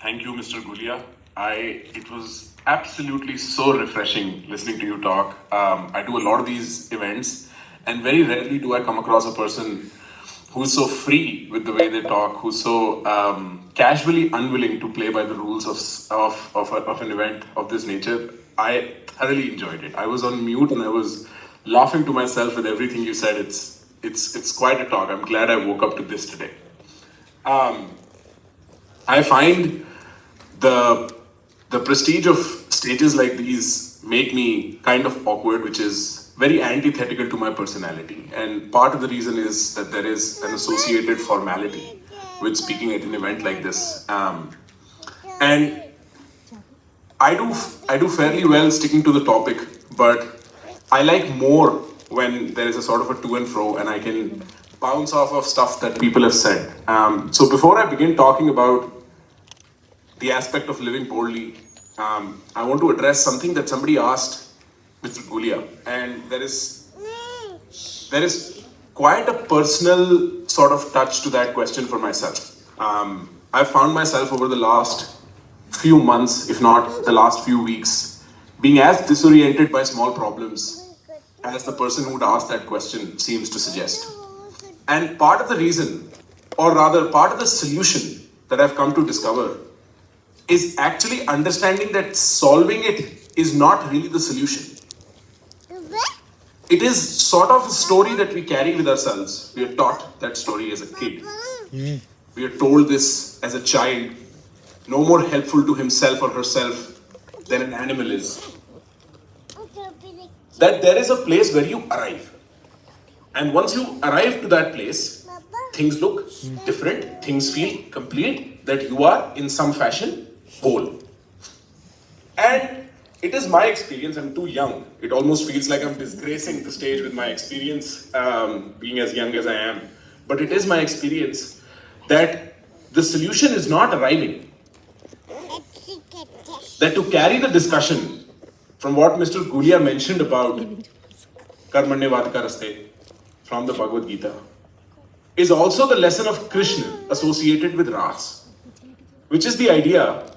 Thank you, Mr. Gulia. It was absolutely so refreshing listening to you talk. I do a lot of these events, and very rarely do I come across a person who's so free with the way they talk, who's so casually unwilling to play by the rules of an event of this nature. I thoroughly enjoyed it. I was on mute and I was laughing to myself with everything you said. It's quite a talk. I'm glad I woke up to this today. I find the prestige of stages like these make me kind of awkward, which is very antithetical to my personality. And part of the reason is that there is an associated formality with speaking at an event like this. And I do fairly well sticking to the topic, but I like more when there is a sort of a to and fro and I can bounce off of stuff that people have said. So before I begin talking about the aspect of living boldly, I want to address something that somebody asked Mr. Gulia, and there is quite a personal sort of touch to that question for myself. I found myself over the last few months, if not the last few weeks, being as disoriented by small problems as the person who'd asked that question seems to suggest. And part of the reason, or rather part of the solution that I've come to discover is actually understanding that solving it is not really the solution. It is sort of a story that we carry with ourselves. We are taught that story as a kid. We are told this as a child, no more helpful to himself or herself than an animal is. That there is a place where you arrive. And once you arrive to that place, things look different, things feel complete, that you are in some fashion whole. And it is my experience, I'm too young. It almost feels like I'm disgracing the stage with my experience, being as young as I am. But it is my experience that the solution is not arriving. That to carry the discussion from what Mr. Gulia mentioned about Karmanyavad Karaste from the Bhagavad Gita is also the lesson of Krishna associated with Ras, which is the idea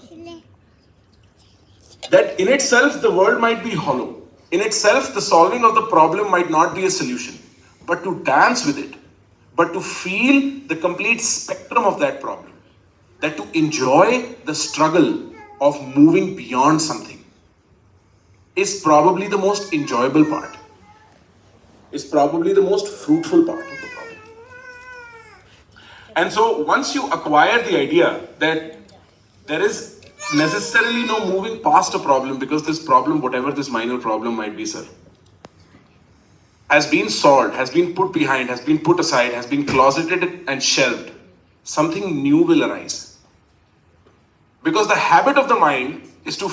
that in itself the world might be hollow. In itself the solving of the problem might not be a solution, but to dance with it, but to feel the complete spectrum of that problem, that to enjoy the struggle of moving beyond something is probably the most enjoyable part, is probably the most fruitful part of the problem. And so once you acquire the idea that there is necessarily no moving past a problem, because this problem, whatever this minor problem might be, sir, has been solved, has been put behind, has been put aside, has been closeted and shelved, something new will arise. Because the habit of the mind is to